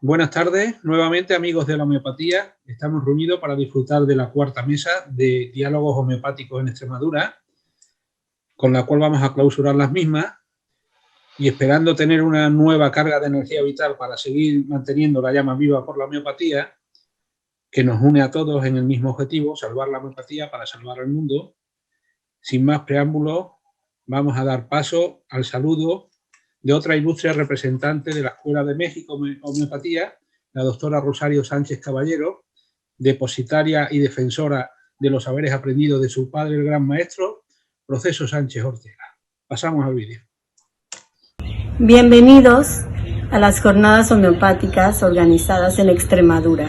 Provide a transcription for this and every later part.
Buenas tardes, nuevamente amigos de la homeopatía. Estamos reunidos para disfrutar de la cuarta mesa de diálogos homeopáticos en Extremadura, con la cual vamos a clausurar las mismas y esperando tener una nueva carga de energía vital para seguir manteniendo la llama viva por la homeopatía, que nos une a todos en el mismo objetivo, salvar la homeopatía para salvar al mundo. Sin más preámbulos, vamos a dar paso al saludo de otra ilustre representante de la Escuela de México Homeopatía, la doctora Rosario Sánchez Caballero, depositaria y defensora de los saberes aprendidos de su padre, el gran maestro, Proceso Sánchez Ortega. Pasamos al vídeo. Bienvenidos a las jornadas homeopáticas organizadas en Extremadura.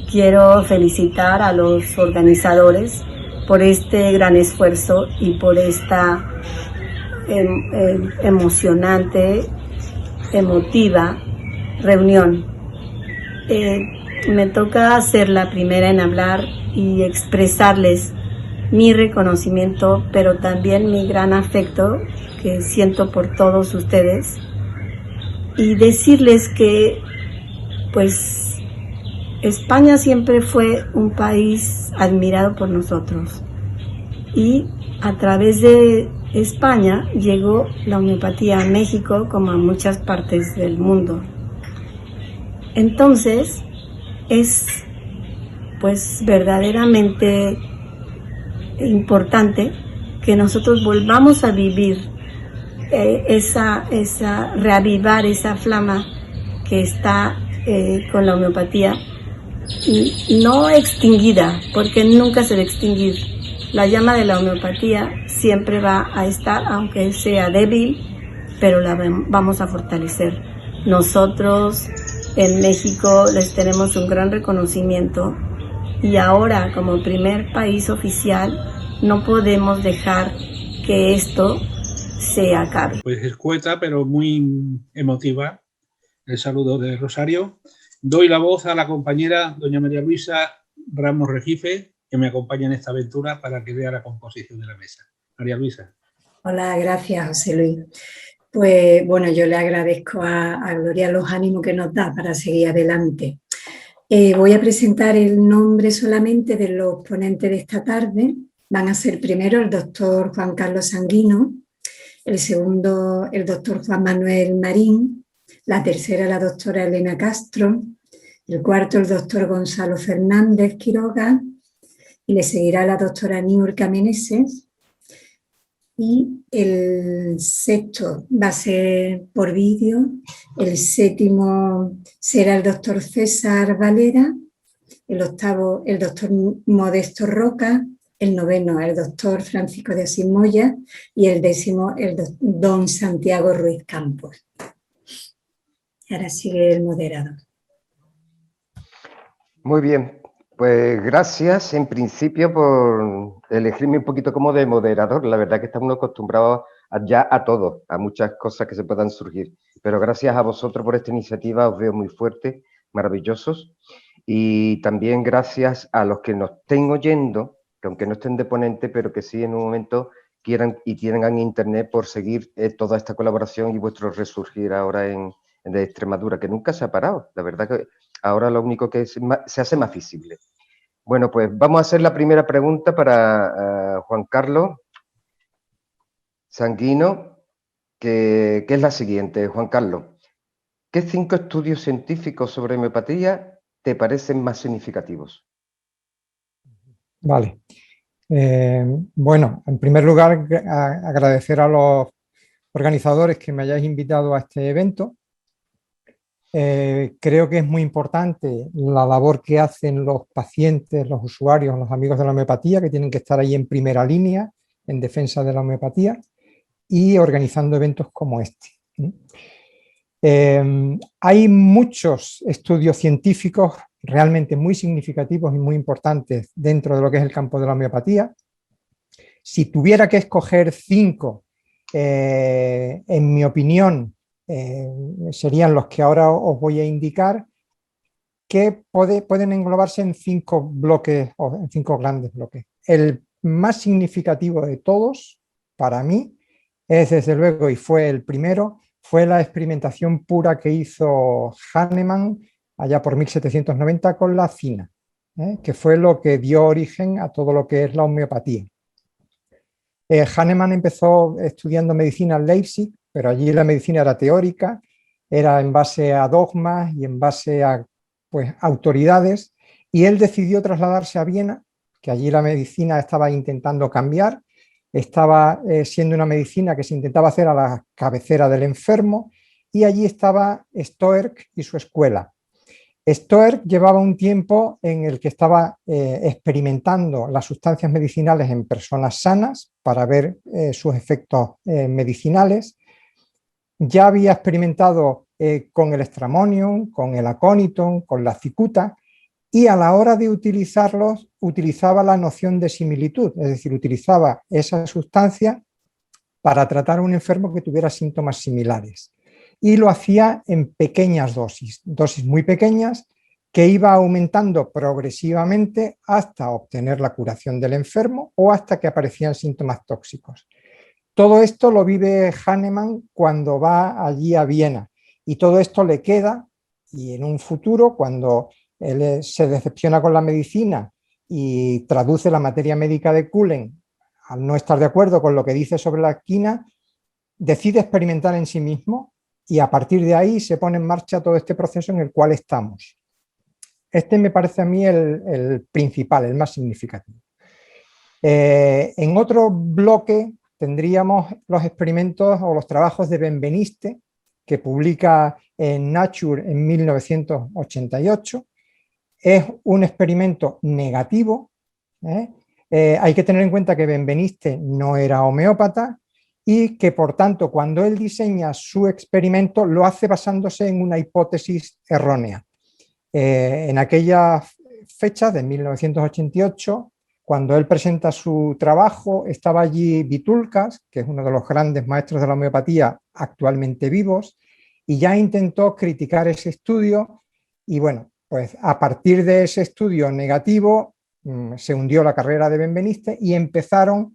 Quiero felicitar a los organizadores por este gran esfuerzo y por esta emocionante, emotiva reunión. Me toca ser la primera en hablar y expresarles mi reconocimiento, pero también mi gran afecto que siento por todos ustedes y decirles que pues España siempre fue un país admirado por nosotros y a través de España llegó la homeopatía a México como a muchas partes del mundo. Entonces es pues verdaderamente importante que nosotros volvamos a vivir reavivar esa flama que está con la homeopatía, no extinguida, porque nunca se va a extinguir. La llama de la homeopatía siempre va a estar, aunque sea débil, pero la vamos a fortalecer. Nosotros en México les tenemos un gran reconocimiento y ahora, como primer país oficial, no podemos dejar que esto se acabe. Pues escueta, pero muy emotiva, el saludo de Rosario. Doy la voz a la compañera doña María Luisa Ramos Regife, que me acompaña en esta aventura para que vea la composición de la mesa. María Luisa. Hola, gracias, José Luis. Pues bueno, yo le agradezco a Gloria los ánimos que nos da para seguir adelante. Voy a presentar el nombre solamente de los ponentes de esta tarde. Van a ser primero el doctor Juan Carlos Sanguino, el segundo el doctor Juan Manuel Marín, la tercera la doctora Elena Castro, el cuarto el doctor Gonzalo Fernández Quiroga y le seguirá la doctora Niurka Meneses. Y el sexto va a ser por vídeo, el séptimo será el doctor César Valera, el octavo el doctor Modesto Roca, el noveno el doctor Francisco de Asís Moya y el décimo el don Santiago Ruiz Campos. Ahora sigue el moderador. Muy bien, pues gracias en principio por elegirme un poquito como de moderador. La verdad que estamos acostumbrados ya a todo, a muchas cosas que se puedan surgir. Pero gracias a vosotros por esta iniciativa, os veo muy fuertes, maravillosos. Y también gracias a los que nos estén oyendo, que aunque no estén de ponente, pero que sí en un momento quieran y tengan internet por seguir toda esta colaboración y vuestro resurgir ahora de Extremadura, que nunca se ha parado. La verdad que ahora lo único que se hace más visible. Bueno, pues vamos a hacer la primera pregunta para Juan Carlos Sanguino, que es la siguiente. Juan Carlos, ¿qué 5 estudios científicos sobre homeopatía te parecen más significativos? Vale. Bueno, en primer lugar, agradecer a los organizadores que me hayáis invitado a este evento. Creo que es muy importante la labor que hacen los pacientes, los usuarios, los amigos de la homeopatía, que tienen que estar ahí en primera línea en defensa de la homeopatía y organizando eventos como este. Hay muchos estudios científicos realmente muy significativos y muy importantes dentro de lo que es el campo de la homeopatía. Si tuviera que escoger 5, en mi opinión, serían los que ahora os voy a indicar, que pueden englobarse en 5 bloques o en 5 grandes bloques. El más significativo de todos, para mí, es desde luego, y fue el primero, fue la experimentación pura que hizo Hahnemann allá por 1790 con la cina, que fue lo que dio origen a todo lo que es la homeopatía. Hahnemann empezó estudiando medicina en Leipzig, pero allí la medicina era teórica, era en base a dogmas y en base a pues, autoridades, y él decidió trasladarse a Viena, que allí la medicina estaba intentando cambiar, estaba siendo una medicina que se intentaba hacer a la cabecera del enfermo, y allí estaba Stoerck y su escuela. Stoerck llevaba un tiempo en el que estaba experimentando las sustancias medicinales en personas sanas para ver sus efectos medicinales. Ya había experimentado con el stramonium, con el aconitum, con la cicuta, y a la hora de utilizarlos utilizaba la noción de similitud, es decir, utilizaba esa sustancia para tratar a un enfermo que tuviera síntomas similares. Y lo hacía en pequeñas dosis muy pequeñas, que iba aumentando progresivamente hasta obtener la curación del enfermo o hasta que aparecían síntomas tóxicos. Todo esto lo vive Hahnemann cuando va allí a Viena, y todo esto le queda, y en un futuro, cuando él se decepciona con la medicina y traduce la materia médica de Cullen, al no estar de acuerdo con lo que dice sobre la quina, decide experimentar en sí mismo, y a partir de ahí se pone en marcha todo este proceso en el cual estamos. Este me parece a mí el principal, el más significativo. En otro bloque tendríamos los experimentos o los trabajos de Benveniste, que publica en Nature en 1988. Es un experimento negativo. Hay que tener en cuenta que Benveniste no era homeópata y que, por tanto, cuando él diseña su experimento, lo hace basándose en una hipótesis errónea. En aquellas fechas de 1988, cuando él presenta su trabajo, estaba allí Vitulcas, que es uno de los grandes maestros de la homeopatía actualmente vivos, y ya intentó criticar ese estudio, y bueno, pues a partir de ese estudio negativo se hundió la carrera de Benveniste y empezaron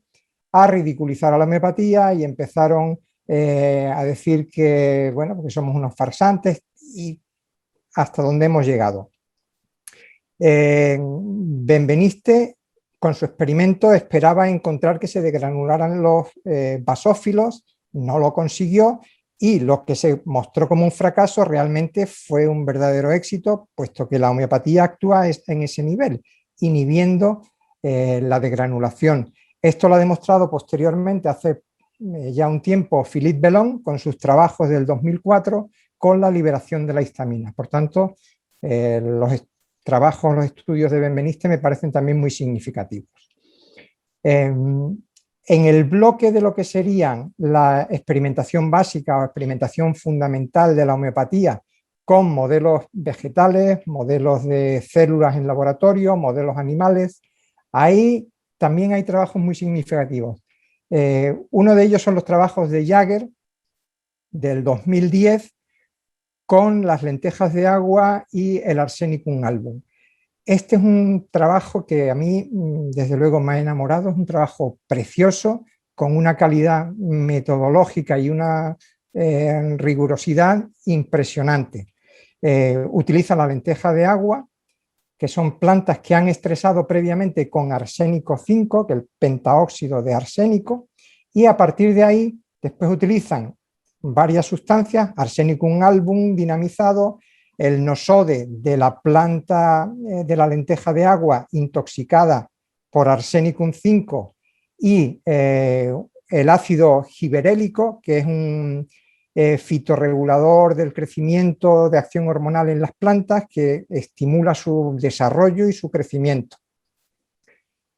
a ridiculizar a la homeopatía y empezaron a decir que, bueno, porque somos unos farsantes, y hasta dónde hemos llegado. Benveniste, con su experimento, esperaba encontrar que se degranularan los basófilos, no lo consiguió, y lo que se mostró como un fracaso realmente fue un verdadero éxito, puesto que la homeopatía actúa en ese nivel, inhibiendo la degranulación. Esto lo ha demostrado posteriormente, hace ya un tiempo, Philippe Bellon, con sus trabajos del 2004, con la liberación de la histamina. Por tanto, los estudios de Benveniste me parecen también muy significativos. En el bloque de lo que serían la experimentación básica o experimentación fundamental de la homeopatía, con modelos vegetales, modelos de células en laboratorio, modelos animales, ahí también hay trabajos muy significativos. Uno de ellos son los trabajos de Jäger del 2010, con las lentejas de agua y el Arsenicum album. Este es un trabajo que a mí, desde luego, me ha enamorado. Es un trabajo precioso, con una calidad metodológica y una rigurosidad impresionante. Utiliza la lenteja de agua, que son plantas que han estresado previamente con arsénico 5, que es el pentaóxido de arsénico, y a partir de ahí después utilizan varias sustancias, Arsenicum album dinamizado, el nosode de la planta de la lenteja de agua intoxicada por Arsenicum 5 y el ácido giberélico, que es un fitorregulador del crecimiento de acción hormonal en las plantas que estimula su desarrollo y su crecimiento.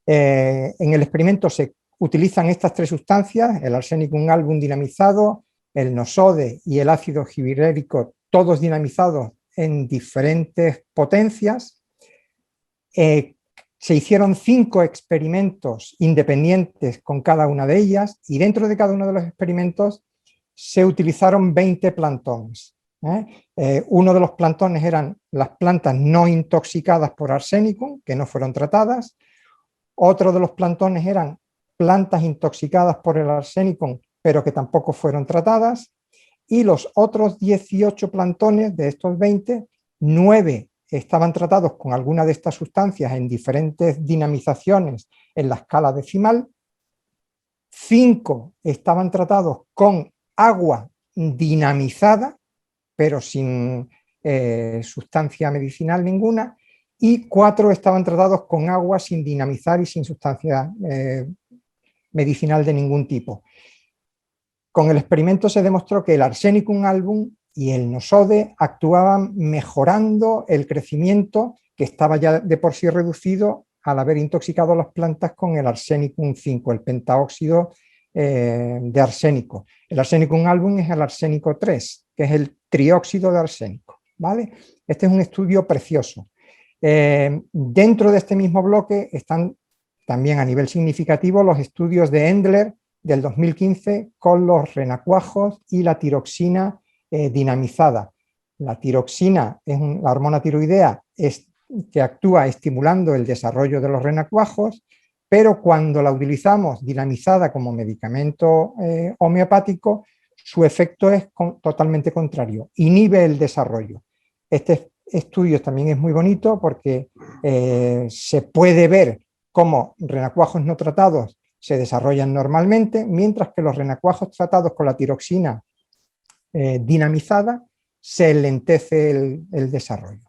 En el experimento se utilizan estas tres sustancias, el Arsenicum album dinamizado, el nosode y el ácido giberélico, todos dinamizados en diferentes potencias. Se hicieron 5 experimentos independientes con cada una de ellas, y dentro de cada uno de los experimentos se utilizaron 20 plantones. Uno de los plantones eran las plantas no intoxicadas por arsénico, que no fueron tratadas. Otro de los plantones eran plantas intoxicadas por el arsénico, pero que tampoco fueron tratadas. y los otros 18 plantones de estos 20, 9 estaban tratados con alguna de estas sustancias en diferentes dinamizaciones en la escala decimal, 5 estaban tratados con agua dinamizada, pero sin sustancia medicinal ninguna, y 4 estaban tratados con agua sin dinamizar y sin sustancia medicinal de ningún tipo. Con el experimento se demostró que el Arsenicum album y el Nosode actuaban mejorando el crecimiento que estaba ya de por sí reducido al haber intoxicado a las plantas con el Arsenicum 5, el pentaóxido de arsénico. El Arsenicum album es el arsénico 3, que es el trióxido de arsénico, ¿vale? Este es un estudio precioso. Dentro de este mismo bloque están también a nivel significativo los estudios de Endler del 2015 con los renacuajos y la tiroxina dinamizada. La tiroxina es la hormona tiroidea que actúa estimulando el desarrollo de los renacuajos, pero cuando la utilizamos dinamizada como medicamento homeopático, su efecto es totalmente contrario, inhibe el desarrollo. Este estudio también es muy bonito porque se puede ver cómo renacuajos no tratados se desarrollan normalmente, mientras que los renacuajos tratados con la tiroxina dinamizada se lentece el desarrollo.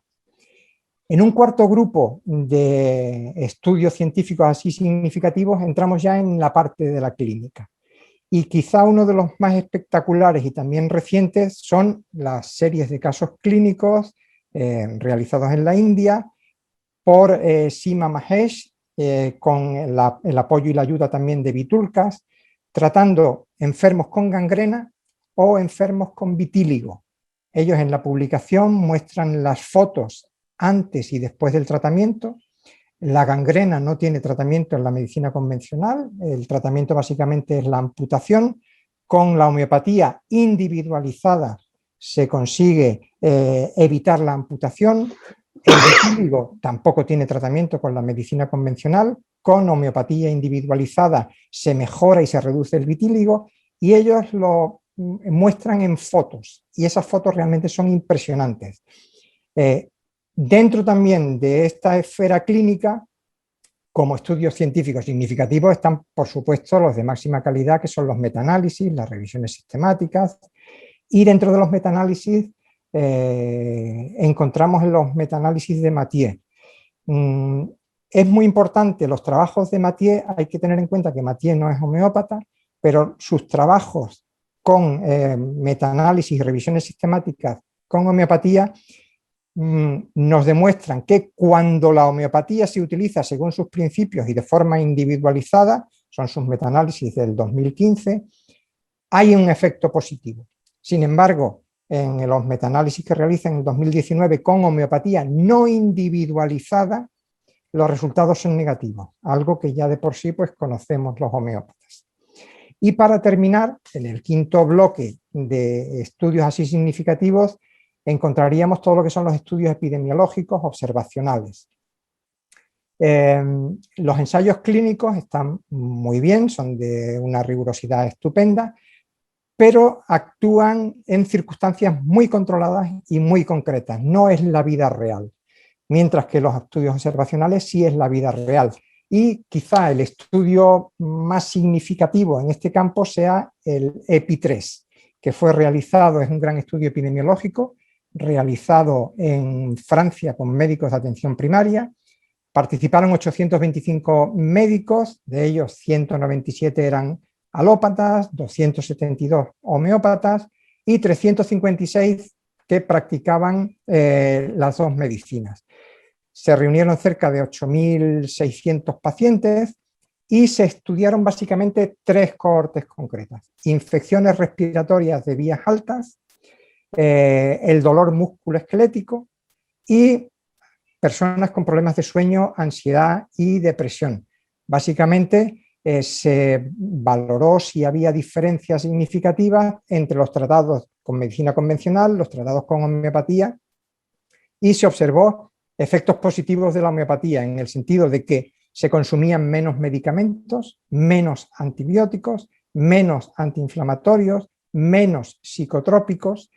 En un cuarto grupo de estudios científicos así significativos entramos ya en la parte de la clínica. Y quizá uno de los más espectaculares y también recientes son las series de casos clínicos realizados en la India por Seema Mahesh, con el apoyo y la ayuda también de Vitulkas, tratando enfermos con gangrena o enfermos con vitíligo. Ellos en la publicación muestran las fotos antes y después del tratamiento. La gangrena no tiene tratamiento en la medicina convencional, el tratamiento básicamente es la amputación. Con la homeopatía individualizada se consigue evitar la amputación. El vitíligo tampoco tiene tratamiento con la medicina convencional, con homeopatía individualizada se mejora y se reduce el vitíligo, y ellos lo muestran en fotos, y esas fotos realmente son impresionantes. Dentro también de esta esfera clínica, como estudios científicos significativos, están por supuesto los de máxima calidad, que son los metaanálisis, las revisiones sistemáticas, y dentro de los metaanálisis encontramos los metaanálisis de Mathieu. Es muy importante los trabajos de Mathieu, hay que tener en cuenta que Mathieu no es homeópata, pero sus trabajos con metaanálisis y revisiones sistemáticas con homeopatía nos demuestran que cuando la homeopatía se utiliza según sus principios y de forma individualizada, son sus metaanálisis del 2015, hay un efecto positivo. Sin embargo, en los metaanálisis que realizan en el 2019 con homeopatía no individualizada, los resultados son negativos, algo que ya de por sí pues conocemos los homeópatas. Y para terminar, en el quinto bloque de estudios así significativos, encontraríamos todo lo que son los estudios epidemiológicos observacionales. Los ensayos clínicos están muy bien, son de una rigurosidad estupenda, pero actúan en circunstancias muy controladas y muy concretas, no es la vida real, mientras que los estudios observacionales sí es la vida real. Y quizá el estudio más significativo en este campo sea el EPI3, que fue realizado, es un gran estudio epidemiológico, realizado en Francia con médicos de atención primaria. Participaron 825 médicos, de ellos 197 eran alópatas, 272 homeópatas y 356 que practicaban las dos medicinas. Se reunieron cerca de 8.600 pacientes y se estudiaron básicamente 3 cohortes concretas: infecciones respiratorias de vías altas, el dolor musculoesquelético y personas con problemas de sueño, ansiedad y depresión. Básicamente se valoró si había diferencias significativas entre los tratados con medicina convencional, los tratados con homeopatía, y se observó efectos positivos de la homeopatía en el sentido de que se consumían menos medicamentos, menos antibióticos, menos antiinflamatorios, menos psicotrópicos,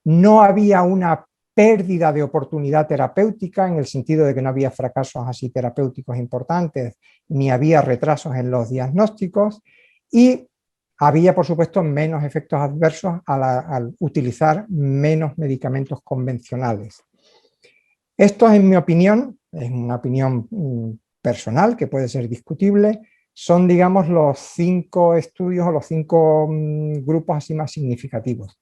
no había una pérdida de oportunidad terapéutica en el sentido de que no había fracasos así terapéuticos importantes, ni había retrasos en los diagnósticos y había, por supuesto, menos efectos adversos al utilizar menos medicamentos convencionales. Esto, en mi opinión, es una opinión personal que puede ser discutible, son, digamos, los 5 estudios o los 5 grupos así más significativos.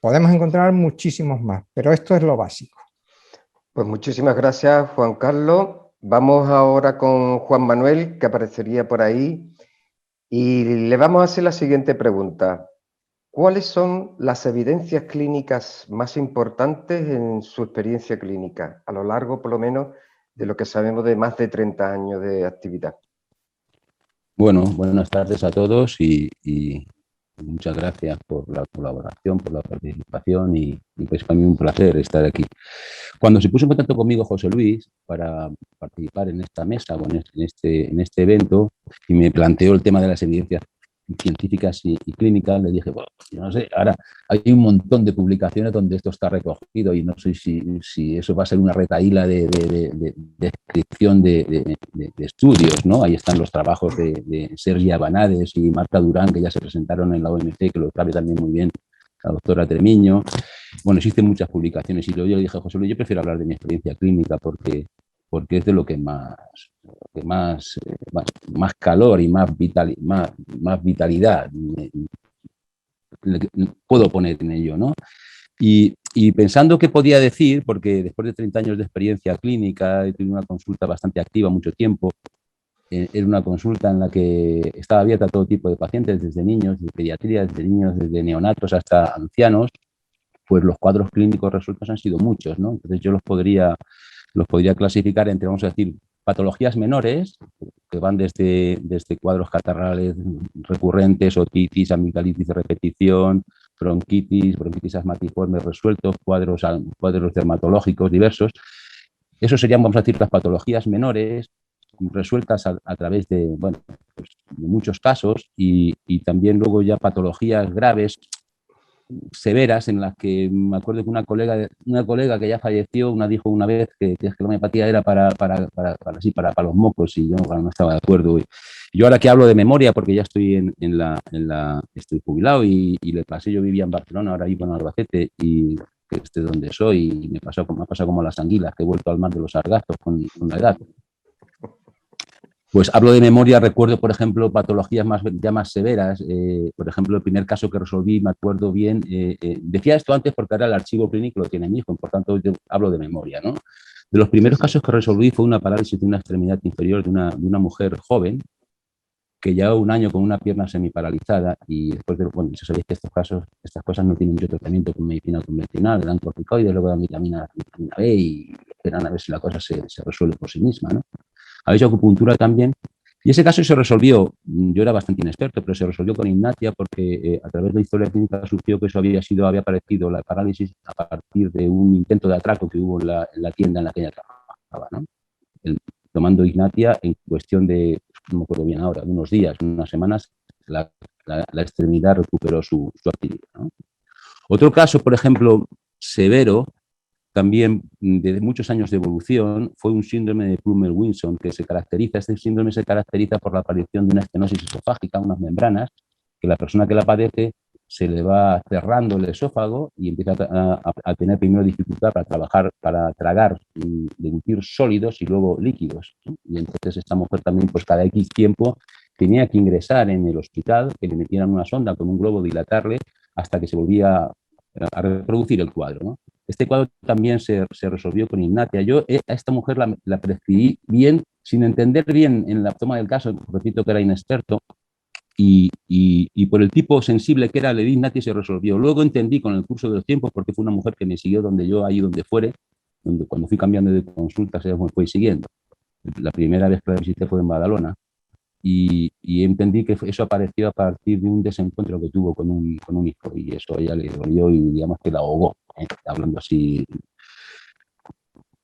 Podemos encontrar muchísimos más, pero esto es lo básico. Pues muchísimas gracias, Juan Carlos. Vamos ahora con Juan Manuel, que aparecería por ahí, y le vamos a hacer la siguiente pregunta. ¿Cuáles son las evidencias clínicas más importantes en su experiencia clínica, a lo largo, por lo menos, de lo que sabemos de más de 30 años de actividad? Bueno, buenas tardes a todos y muchas gracias por la colaboración, por la participación y pues para mí un placer estar aquí. Cuando se puso en contacto conmigo José Luis para participar en esta mesa o en este evento y me planteó el tema de las evidencias científicas y clínicas, le dije, bueno, no sé, ahora hay un montón de publicaciones donde esto está recogido y no sé si eso va a ser una retahíla de descripción de estudios, ¿no? Ahí están los trabajos de Sergi Abanades y Marta Durán, que ya se presentaron en la OMC, que lo sabe también muy bien la doctora Tremiño. Bueno, existen muchas publicaciones y yo le dije a José Luis, yo prefiero hablar de mi experiencia clínica porque es de lo que más calor y más vitalidad puedo poner en ello, ¿no? Y pensando qué podía decir, porque después de 30 años de experiencia clínica, he tenido una consulta bastante activa mucho tiempo, era una consulta en la que estaba abierta a todo tipo de pacientes, desde niños, desde pediatría, desde niños, desde neonatos hasta ancianos, pues los cuadros clínicos resueltos han sido muchos, ¿no? Entonces yo los podría clasificar entre, vamos a decir, patologías menores, que van desde cuadros catarrales recurrentes, otitis, amigdalitis de repetición, bronquitis asmatiforme resueltos, cuadros dermatológicos diversos. Eso serían, vamos a decir, las patologías menores resueltas a través de, bueno, pues, de muchos casos y también luego ya patologías graves, severas, en las que me acuerdo que una colega que ya falleció, dijo una vez que la homeopatía era para los mocos y yo no estaba de acuerdo. Yo ahora que hablo de memoria, porque ya estoy estoy jubilado y le pasé, yo vivía en Barcelona, ahora vivo en Albacete y que es de donde soy y me ha pasado como las anguilas, que he vuelto al mar de los sargazos con la edad. Pues hablo de memoria, recuerdo, por ejemplo, patologías ya más severas. Por ejemplo, el primer caso que resolví, me acuerdo bien, decía esto antes porque ahora el archivo clínico lo tiene mi hijo, por tanto yo hablo de memoria, ¿no? De los primeros casos que resolví fue una parálisis de una extremidad inferior de una mujer joven que llevaba un año con una pierna semiparalizada y después de, bueno, se sabía que estas cosas no tienen mucho tratamiento con medicina convencional, dan corticoides, luego dan vitamina B y esperan a ver si la cosa se resuelve por sí misma, ¿no? Habéis acupuntura también. Y ese caso se resolvió, yo era bastante inexperto, pero se resolvió con Ignatia porque a través de la historia clínica surgió que eso había aparecido la parálisis a partir de un intento de atraco que hubo en la tienda en la que ella trabajaba, ¿no? Tomando Ignatia en cuestión de, no me acuerdo bien ahora, unos días, unas semanas, la extremidad recuperó su actividad, ¿no? Otro caso, por ejemplo, severo, también de muchos años de evolución, fue un síndrome de Plummer-Wilson, que este síndrome se caracteriza por la aparición de una estenosis esofágica, unas membranas, que la persona que la padece se le va cerrando el esófago y empieza a tener primero dificultad para tragar, deglutir sólidos y luego líquidos, ¿no? Y entonces esta mujer también, pues cada X tiempo, tenía que ingresar en el hospital, que le metieran una sonda con un globo, dilatarle, hasta que se volvía a reproducir el cuadro, ¿no? Este cuadro también se resolvió con Ignatia. Yo a esta mujer la prescribí bien, sin entender bien en la toma del caso, repito que era inexperto, y por el tipo sensible que era, le di Ignatia y se resolvió. Luego entendí con el curso de los tiempos, porque fue una mujer que me siguió allí donde fuere, cuando fui cambiando de consultas, ella me fue siguiendo. La primera vez que la visité fue en Badalona, y entendí que eso apareció a partir de un desencuentro que tuvo con un hijo, y eso a ella le dolió y digamos que la ahogó, hablando así.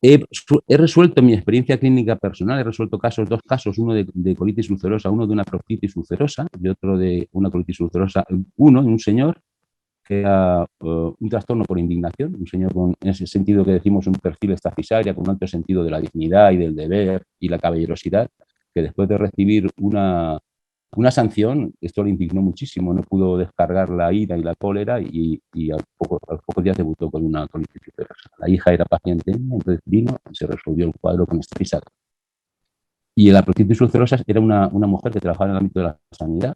He resuelto en mi experiencia clínica personal, he resuelto dos casos, uno de colitis ulcerosa, uno de una proctitis ulcerosa y otro de una colitis ulcerosa, uno, un señor que era un trastorno por indignación, un señor con, en ese sentido que decimos, un perfil estafisaria, con un alto sentido de la dignidad y del deber y la caballerosidad, que después de recibir una sanción, esto le indignó muchísimo, no pudo descargar la ira y la cólera y a los pocos días debutó con una colitis ulcerosa. La hija era paciente, entonces vino y se resolvió el cuadro con esta fiscal. Y la colitis ulcerosa era una mujer que trabajaba en el ámbito de la sanidad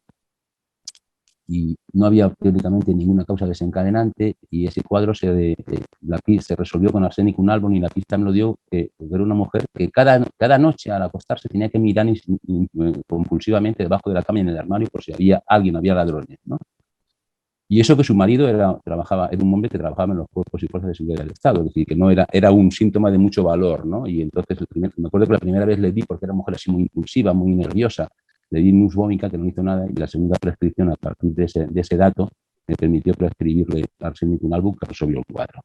y no había teóricamente ninguna causa desencadenante y ese cuadro se resolvió con arsénico un álbum y la pista me lo dio que era una mujer que cada noche al acostarse tenía que mirar compulsivamente debajo de la cama y en el armario por si había ladrones, ¿no? Y eso que su marido era un hombre que trabajaba en los cuerpos y fuerzas de seguridad del Estado, es decir, que no era un síntoma de mucho valor, ¿no? Y entonces me acuerdo que la primera vez le di, porque era mujer así muy impulsiva, muy nerviosa, le di nusvómica, que no hizo nada, y la segunda prescripción a partir de ese dato me permitió prescribirle arsénico un álbum que resolvió el cuadro.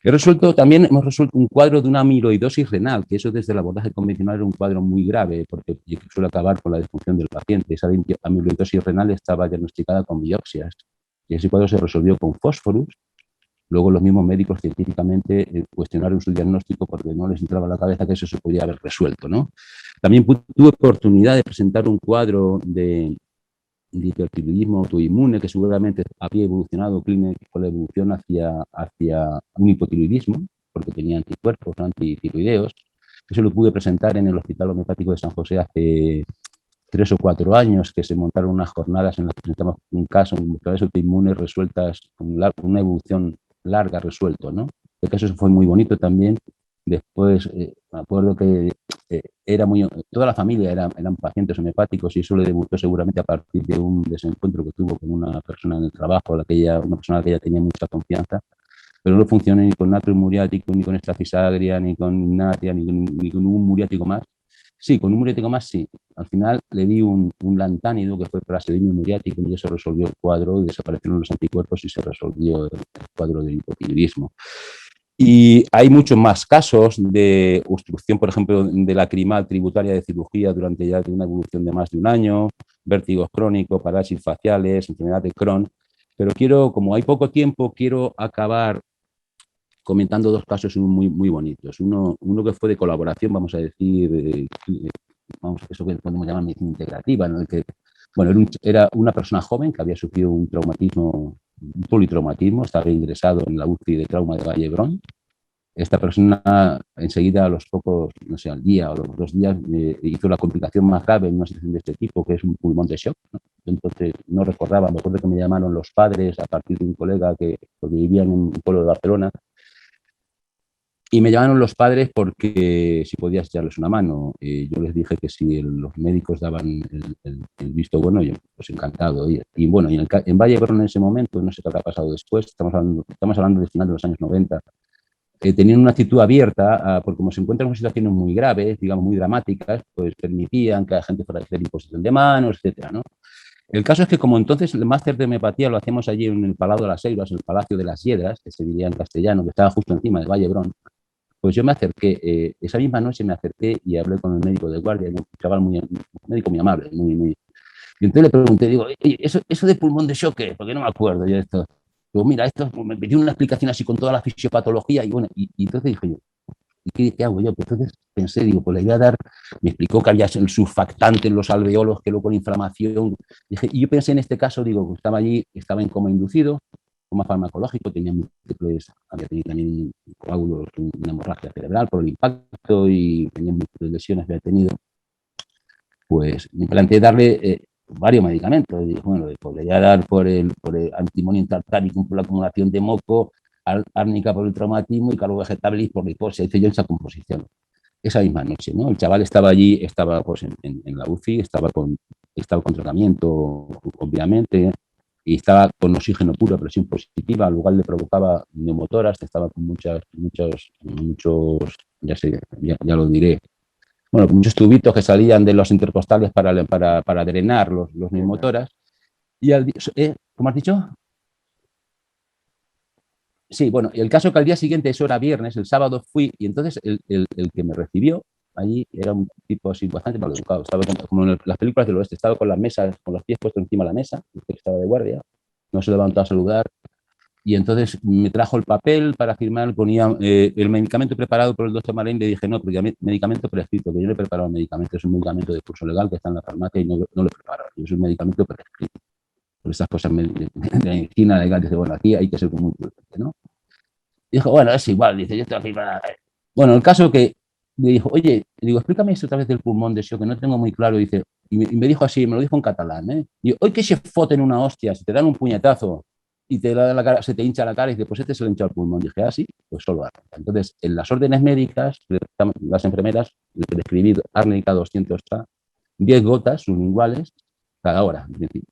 Hemos resuelto un cuadro de una amiloidosis renal, que eso desde el abordaje convencional era un cuadro muy grave, porque suele acabar con la disfunción del paciente. Esa amiloidosis renal estaba diagnosticada con biopsias, y ese cuadro se resolvió con fósforus. Luego los mismos médicos científicamente cuestionaron su diagnóstico porque no les entraba a la cabeza que eso se podía haber resuelto, ¿no? También tuve oportunidad de presentar un cuadro de hipertiroidismo autoinmune que seguramente había evolucionado con la evolución hacia un hipotiroidismo, porque tenía anticuerpos antitiroideos. Eso lo pude presentar en el Hospital Homeopático de San José hace 3 o 4 años, que se montaron unas jornadas en las que presentamos un caso en enfermedades autoinmunes resueltas con una evolución larga resuelto, ¿no? El caso fue muy bonito también. Después me acuerdo que toda la familia eran pacientes homeopáticos y eso le debutó seguramente a partir de un desencuentro que tuvo con una persona en el trabajo, una persona a la que ella tenía mucha confianza, pero no funcionó ni con natrio muriático, ni con estafisagria, ni con natria, ni con un muriático más. Sí, con un muriático más sí. Al final le di un lantánido que fue praseodymium muriático y eso resolvió el cuadro y desaparecieron los anticuerpos y se resolvió el cuadro del hipotiroidismo. Y hay muchos más casos de obstrucción, por ejemplo, de lacrimal tributaria de cirugía durante ya una evolución de más de un año, vértigos crónicos, parálisis faciales, enfermedad de Crohn. Pero como hay poco tiempo, quiero acabar comentando 2 casos muy, muy bonitos. Uno que fue de colaboración, vamos a decir, eso que podemos llamar medicina integrativa, en el que, bueno, era una persona joven que había sufrido un politraumatismo, estaba ingresado en la UCI de trauma de Vallebrón. Esta persona enseguida, a los pocos, no sé, al día o los 2 días, hizo la complicación más grave en una situación de este tipo, que es un pulmón de shock, ¿no? Entonces no recordaba, me acuerdo que me llamaron los padres a partir de un colega que vivía en un pueblo de Barcelona. Y me llamaron los padres porque si podías echarles una mano. Yo les dije que si los médicos daban el visto bueno, yo pues encantado. Y bueno, en Vallebrón en ese momento, no sé qué habrá pasado después, estamos hablando del final de los años 90, tenían una actitud abierta, porque como se encuentran en situaciones muy graves, digamos muy dramáticas, pues permitían que la gente fuera a hacer imposición de manos, etcétera, ¿no? El caso es que como entonces el máster de homeopatía lo hacíamos allí en el Palau de las Heiguas, el Palacio de las Hiedras, que se diría en castellano, que estaba justo encima de Vallebrón. Pues yo me acerqué, esa misma noche me acerqué y hablé con el médico de guardia, un chaval un médico muy amable, muy. Y entonces le pregunté, digo, ¿eso de pulmón de shock qué? Porque no me acuerdo yo de esto. Digo, mira, esto me dio una explicación así con toda la fisiopatología y bueno, y entonces dije yo, ¿y qué hago yo? Pues entonces pensé, digo, pues le voy a dar, me explicó que había el surfactante en los alveolos, que luego con inflamación. Y yo pensé en este caso, digo, pues estaba allí, estaba en coma inducido, coma farmacológico, había tenido también coágulos, una hemorragia cerebral por el impacto y tenía múltiples lesiones que había tenido. Pues me planteé darle varios medicamentos. Dije, bueno, le voy a dar por el antimonio tartárico por la acumulación de moco, árnica por el traumatismo y carbovegetabilis por la hipoxia. Hice yo esa composición. Esa misma noche, ¿no? El chaval estaba allí, estaba pues en la UCI, estaba con tratamiento, obviamente, y estaba con oxígeno puro, presión positiva, al lugar le provocaba neumotoras, estaba con muchos, ya lo diré, bueno, muchos tubitos que salían de los intercostales para drenar los neumotoras. Y ¿cómo has dicho? Sí, bueno, el caso que al día siguiente, eso era viernes, el sábado fui, y entonces el que me recibió allí era un tipo así bastante mal educado, estaba como en las películas del oeste, estaba con las mesas, con los pies puestos encima de la mesa, que estaba de guardia, no se levantó a saludar, Y entonces me trajo el papel para firmar, ponía el medicamento preparado por el doctor Marín, le dije, no, pero ya medicamento prescrito, que yo no he preparado el medicamento, es un medicamento de curso legal que está en la farmacia y no lo he preparado, es un medicamento prescrito. Por estas cosas de medicina legal, dice, bueno, aquí hay que ser muy prudente, ¿no? Dijo, bueno, es igual, dice, yo estoy aquí para... Bueno, el caso que me dijo, oye, digo, explícame esto otra vez del pulmón de Sió, que no tengo muy claro, dice, y me dijo así, me lo dijo en catalán, ¿eh? Digo, hoy que se foten una hostia, si te dan un puñetazo y te da la cara, se te hincha la cara y dice, pues este se le hincha el pulmón. Dije, ah, sí, pues solo arnica. Entonces, en las órdenes médicas, las enfermeras le prescribí árnica 200A, 10 gotas sublinguales cada hora. Es decir,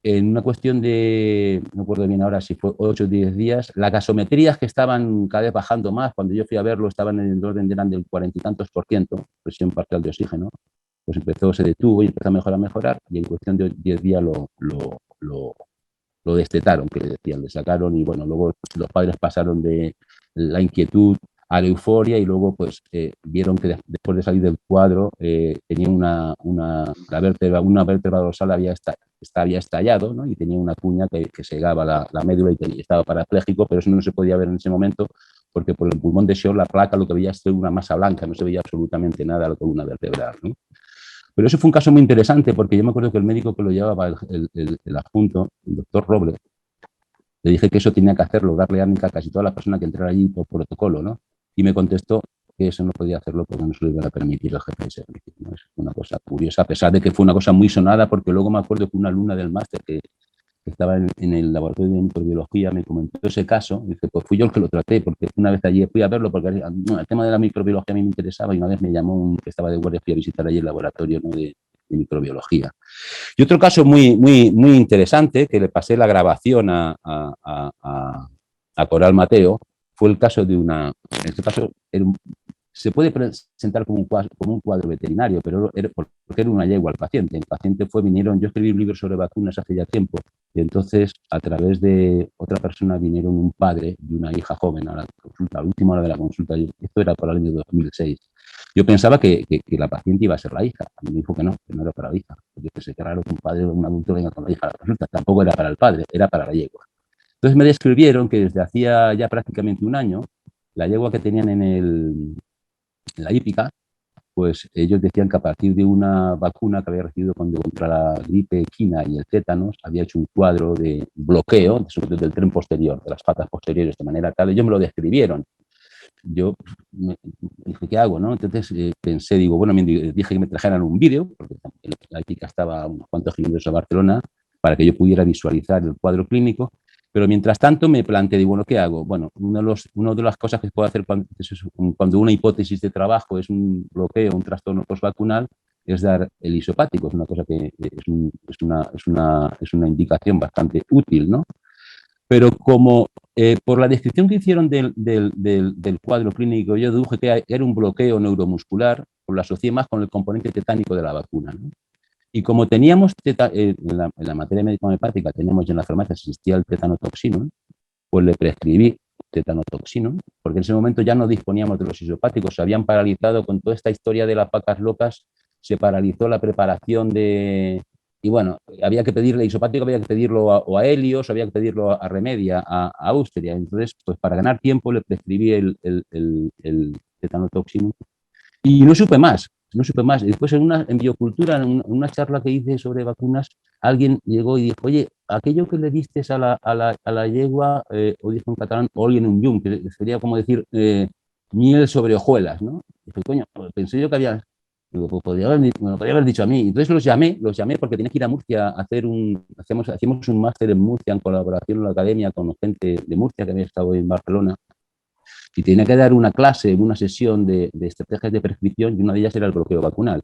en una cuestión de, no recuerdo bien ahora si fue 8 o 10 días, las gasometrías que estaban cada vez bajando más, cuando yo fui a verlo estaban en el orden, eran del 40 y tantos %, presión parcial de oxígeno, pues se detuvo y empezó a mejorar, y en cuestión de 10 días lo destetaron, que le decían, le sacaron, y bueno, luego los padres pasaron de la inquietud a la euforia y luego pues vieron que después de salir del cuadro tenía una vértebra dorsal había estallado, ¿no? Y tenía una cuña que segaba la médula y estaba parapléjico, pero eso no se podía ver en ese momento porque por el pulmón de Sió la placa lo que veía es una masa blanca, no se veía absolutamente nada a la columna vertebral, ¿no? Pero eso fue un caso muy interesante porque yo me acuerdo que el médico que lo llevaba, el adjunto, el doctor Robles, le dije que eso tenía que hacerlo, darle árnica a casi toda la persona que entrara allí por protocolo, ¿no? Y me contestó que eso no podía hacerlo porque no se lo iba a permitir el jefe de servicio, ¿no? Es una cosa curiosa, a pesar de que fue una cosa muy sonada, porque luego me acuerdo que una alumna del máster que estaba en el laboratorio de microbiología me comentó ese caso, y dice, pues fui yo el que lo traté, porque una vez allí fui a verlo, porque el tema de la microbiología a mí me interesaba, y una vez me llamó que estaba de guardia, fui a visitar allí el laboratorio, ¿no?, de microbiología. Y otro caso muy interesante, que le pasé la grabación a Coral Mateo, fue el caso de en este caso se puede presentar como un cuadro veterinario, pero porque era una yegua al paciente. El paciente yo escribí un libro sobre vacunas hace ya tiempo, y entonces a través de otra persona vinieron un padre y una hija joven a la consulta, a la última hora de la consulta. Esto era para el año 2006. Yo pensaba que la paciente iba a ser la hija. A mí me dijo que no era para la hija. Yo pensé que raro que un padre o un adulto venga con la hija a la consulta. Tampoco era para el padre, era para la yegua. Entonces me describieron que desde hacía ya prácticamente un año, la yegua que tenían en la hípica, pues ellos decían que a partir de una vacuna que había recibido contra la gripe equina y el tétanos, había hecho un cuadro de bloqueo del tren posterior, de las patas posteriores, de manera tal. Ellos me lo describieron. Yo dije, ¿qué hago, no? Entonces pensé, digo, bueno, dije que me trajeran un vídeo, porque la hípica estaba a unos cuantos kilómetros de Barcelona, para que yo pudiera visualizar el cuadro clínico. Pero mientras tanto me planteé, digo, bueno, ¿qué hago? Bueno, una de las cosas que se puede hacer cuando una hipótesis de trabajo es un bloqueo, un trastorno postvacunal, es dar el isopático. Es una cosa que es una indicación bastante útil, ¿no? Pero como por la descripción que hicieron del cuadro clínico, yo deduje que era un bloqueo neuromuscular, pues lo asocié más con el componente tetánico de la vacuna, ¿no? Y como teníamos en la materia médica homeopática, teníamos en la farmacia, existía el tetanotoxino, pues le prescribí tetanotoxino, porque en ese momento ya no disponíamos de los isopáticos, se habían paralizado con toda esta historia de las vacas locas, se paralizó la preparación y bueno, había que pedirle isopático, había que pedirlo a Helios, había que pedirlo a Remedia, a Austria. Entonces, pues para ganar tiempo le prescribí el tetanotoxino y no supe más. Y después en Biocultura, en una charla que hice sobre vacunas, alguien llegó y dijo, oye, aquello que le diste a la yegua, o dijo en catalán, oli en un llum, que sería como decir miel sobre hojuelas, ¿no? Y dije, coño, pensé yo que había... Digo, pues me lo podría haber dicho a mí. Entonces los llamé porque tenía que ir a Murcia a hacíamos un máster en Murcia en colaboración con la academia, con gente de Murcia que había estado en Barcelona, y tenía que dar una clase, una sesión de estrategias de prescripción, y una de ellas era el bloqueo vacunal.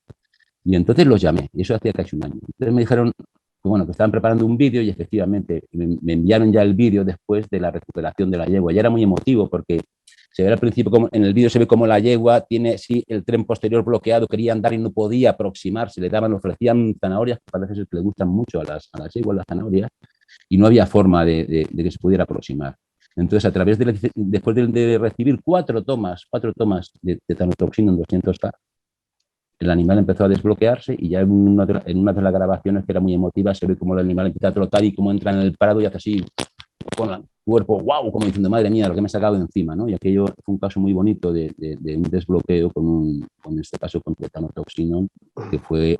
Y entonces los llamé, y eso hacía casi un año. Entonces me dijeron que, bueno, que estaban preparando un vídeo, y efectivamente me enviaron ya el vídeo después de la recuperación de la yegua. Ya era muy emotivo porque se ve al principio, como en el vídeo se ve como la yegua tiene el tren posterior bloqueado, quería andar y no podía aproximarse, le ofrecían zanahorias, que parece ser que le gustan mucho a las yeguas las zanahorias, y no había forma de que se pudiera aproximar. Entonces, después de recibir 4 tomas de tetanotoxina en 200K, el animal empezó a desbloquearse, y ya en una de las grabaciones, que era muy emotiva, se ve cómo el animal empieza a trotar y cómo entra en el prado y hace así, con el cuerpo, wow, como diciendo, madre mía, lo que me he sacado de encima, ¿no? Y aquello fue un caso muy bonito de un desbloqueo con este caso, con tetanotoxinol, que fue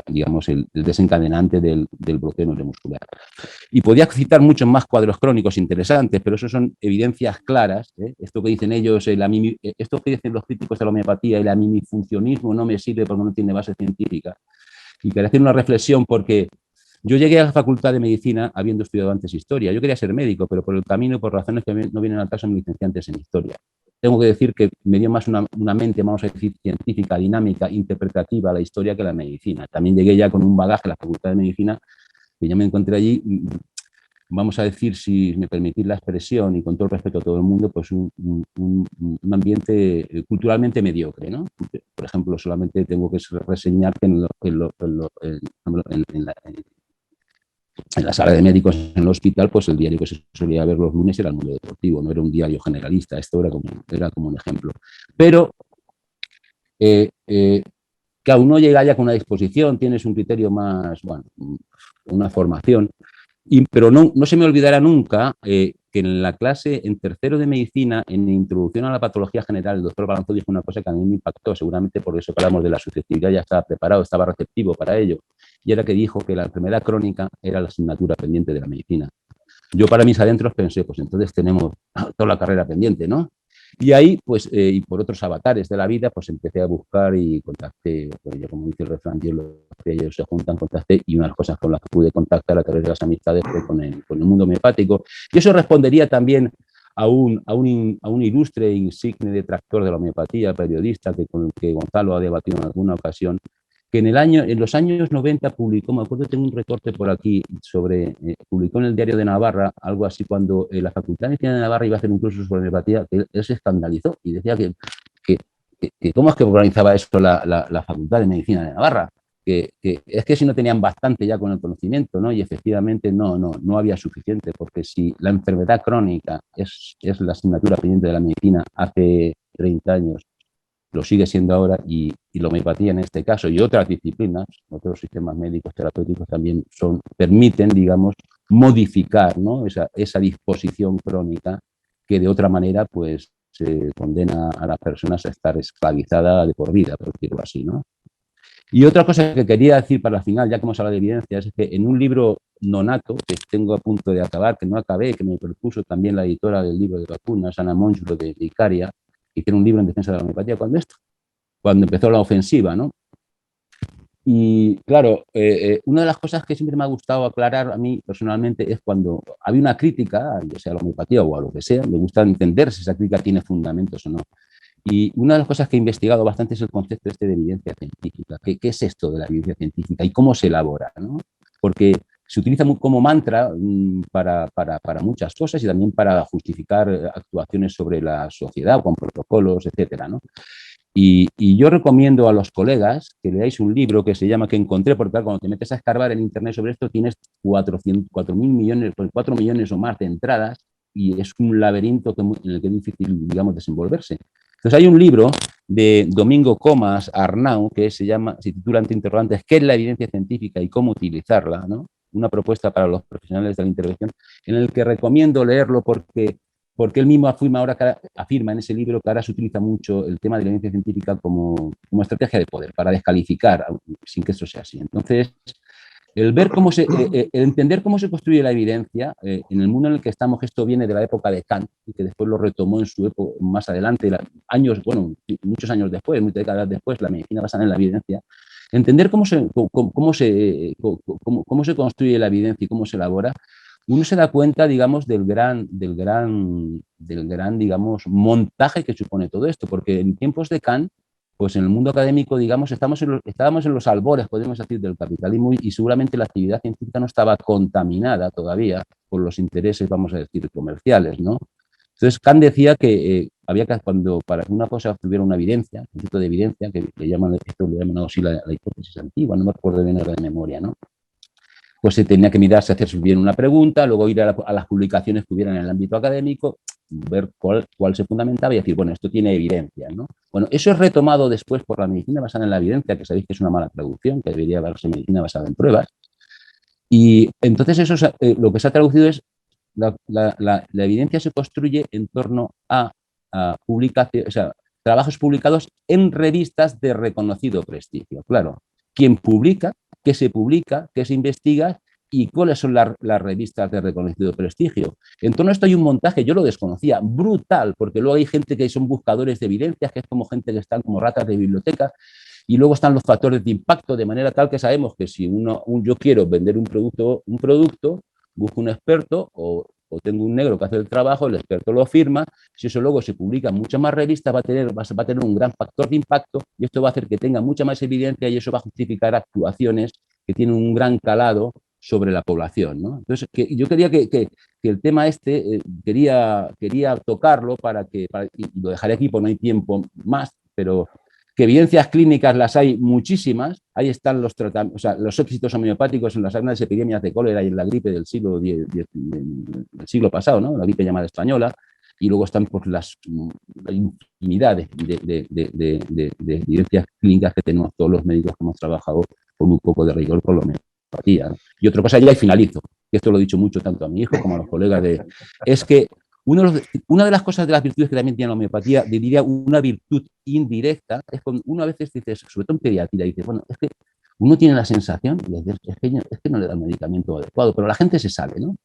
digamos, el desencadenante del bloqueo neuromuscular. Y podía citar muchos más cuadros crónicos interesantes, pero eso son evidencias claras. Esto que dicen ellos, esto que dicen los críticos de la homeopatía, el amimifuncionismo no me sirve porque no tiene base científica. Y quería hacer una reflexión porque yo llegué a la Facultad de Medicina habiendo estudiado antes historia. Yo quería ser médico, pero por el camino, por razones que no vienen al caso, me licencié antes en historia. Tengo que decir que me dio más una mente, vamos a decir, científica, dinámica, interpretativa a la historia que la medicina. También llegué ya con un bagaje a la Facultad de Medicina, que ya me encontré allí, vamos a decir, si me permitís la expresión y con todo el respeto a todo el mundo, pues un ambiente culturalmente mediocre, ¿no? Por ejemplo, solamente tengo que reseñar que en la sala de médicos en el hospital, pues el diario que se solía ver los lunes era El Mundo Deportivo, no era un diario generalista, esto era como un ejemplo. Pero que aún no llega ya con una disposición, tienes un criterio más, bueno, una formación, pero no se me olvidará nunca que en la clase, en tercero de medicina, en introducción a la patología general, el doctor Balanzó dijo una cosa que a mí me impactó, seguramente por eso que hablamos de la susceptibilidad, ya estaba preparado, estaba receptivo para ello, y era que dijo que la enfermedad crónica era la asignatura pendiente de la medicina. Yo para mis adentros pensé, pues entonces tenemos toda la carrera pendiente, ¿no? Y ahí, pues, y por otros avatares de la vida, pues empecé a buscar y contacté, pues yo, como dice el refrán, ellos se juntan, contacté, y una de las cosas con las que pude contactar a través de las amistades fue con el mundo homeopático. Y eso respondería también a un ilustre insigne detractor de la homeopatía, periodista, con el que Gonzalo ha debatido en alguna ocasión, que en los años 90 publicó, me acuerdo, tengo un recorte por aquí publicó en el Diario de Navarra, algo así, cuando la Facultad de Medicina de Navarra iba a hacer un curso sobre homeopatía, que él se escandalizó y decía que cómo es que organizaba esto la Facultad de Medicina de Navarra, que es que si no tenían bastante ya con el conocimiento, ¿no? Y efectivamente no había suficiente, porque si la enfermedad crónica es la asignatura pendiente de la medicina hace 30 años, lo sigue siendo ahora, y la homeopatía en este caso y otras disciplinas, otros sistemas médicos terapéuticos también permiten, digamos, modificar, ¿no? esa disposición crónica que de otra manera pues se condena a las personas a estar esclavizada de por vida, por decirlo así, ¿no? Y otra cosa que quería decir para el final, ya que hemos hablado de evidencias, es que en un libro nonato que tengo a punto de acabar, que no acabé, que me propuso también la editora del libro de vacunas, Ana Moncho de Icaria, hicieron un libro en defensa de la homeopatía cuando empezó la ofensiva, ¿no? Y claro, una de las cosas que siempre me ha gustado aclarar a mí personalmente es cuando había una crítica, ya sea a la homeopatía o a lo que sea, me gusta entender si esa crítica tiene fundamentos o no. Y una de las cosas que he investigado bastante es el concepto de evidencia científica. ¿Qué es esto de la evidencia científica y cómo se elabora, ¿no? Porque se utiliza como mantra para muchas cosas y también para justificar actuaciones sobre la sociedad, con protocolos, etcétera, ¿no? Y yo recomiendo a los colegas que leáis un libro que se llama, que encontré, porque cuando te metes a escarbar en internet sobre esto tienes 4 millones o más de entradas, y es un laberinto en el que es difícil, digamos, desenvolverse. Entonces hay un libro de Domingo Comas Arnau que se titula, entre interrogantes, ¿qué es la evidencia científica y cómo utilizarla?, ¿no? Una propuesta para los profesionales de la intervención, en el que recomiendo leerlo porque él mismo afirma en ese libro que ahora se utiliza mucho el tema de la evidencia científica como estrategia de poder, para descalificar, sin que eso sea así. Entonces, el entender cómo se construye la evidencia en el mundo en el que estamos, esto viene de la época de Kant, y que después lo retomó en su época más adelante, muchos años después, muchas décadas después, la medicina basada en la evidencia. Entender cómo se construye la evidencia y cómo se elabora, uno se da cuenta, digamos, del gran, digamos, montaje que supone todo esto, porque en tiempos de Kant, pues en el mundo académico, digamos, estábamos en los albores, podemos decir, del capitalismo, y seguramente la actividad científica no estaba contaminada todavía por los intereses, vamos a decir, comerciales, ¿no? Entonces, Kant decía que había que, cuando para que una cosa tuviera una evidencia, un concepto de evidencia, que le llaman así la hipótesis antigua, no me acuerdo bien de memoria, ¿no? Pues se tenía que mirarse, hacerse bien una pregunta, luego ir a las publicaciones que hubieran en el ámbito académico, ver cuál se fundamentaba y decir, bueno, esto tiene evidencia, ¿no? Bueno, eso es retomado después por la medicina basada en la evidencia, que sabéis que es una mala traducción, que debería llamarse medicina basada en pruebas. Y entonces eso lo que se ha traducido es la evidencia se construye en torno a publicaciones, o sea, trabajos publicados en revistas de reconocido prestigio. Claro, quién publica, qué se investiga y cuáles son las revistas de reconocido prestigio. En torno a esto hay un montaje, yo lo desconocía, brutal, porque luego hay gente que son buscadores de evidencias, que es como gente que están como ratas de biblioteca, y luego están los factores de impacto, de manera tal que sabemos que si yo quiero vender un producto, busco un experto o tengo un negro que hace el trabajo, el experto lo firma, si eso luego se publica en muchas más revistas va a tener un gran factor de impacto y esto va a hacer que tenga mucha más evidencia y eso va a justificar actuaciones que tienen un gran calado sobre la población, ¿no? Entonces, yo quería que el tema quería tocarlo y lo dejaré aquí porque no hay tiempo más, pero que evidencias clínicas las hay muchísimas. Ahí están los tratamientos, o sea, los éxitos homeopáticos en las grandes epidemias de cólera y en la gripe del siglo pasado, ¿no? La gripe llamada española, y luego están pues, la infinidad de evidencias clínicas que tenemos todos los médicos que hemos trabajado con un poco de rigor con la homeopatía, ¿no? Y otra cosa ya, y finalizo, y esto lo he dicho mucho tanto a mi hijo como a los colegas, es que una de las cosas de las virtudes que también tiene la homeopatía, diría una virtud indirecta, es cuando uno a veces dice, sobre todo en pediatría, dice, bueno, es que uno tiene la sensación, es que no le da el medicamento adecuado, pero la gente se sabe, ¿no?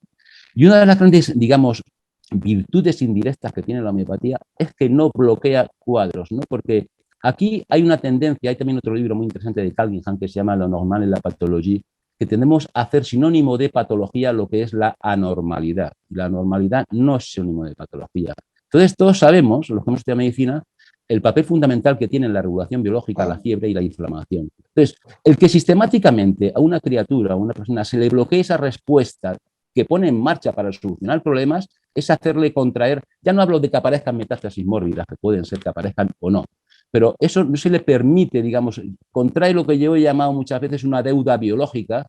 Y una de las grandes, digamos, virtudes indirectas que tiene la homeopatía es que no bloquea cuadros, ¿no? Porque aquí hay una tendencia, hay también otro libro muy interesante de Calvingham que se llama Lo normal en la patología, que tendemos a hacer sinónimo de patología lo que es la anormalidad. Y la anormalidad no es sinónimo de patología. Entonces, todos sabemos, los que hemos estudiado medicina, el papel fundamental que tiene la regulación biológica, la fiebre y la inflamación. Entonces, el que sistemáticamente a una criatura, a una persona, se le bloquee esa respuesta que pone en marcha para solucionar problemas, es hacerle contraer, ya no hablo de que aparezcan metástasis mórbidas, que pueden ser que aparezcan o no, pero eso no se le permite, digamos, contrae lo que yo he llamado muchas veces una deuda biológica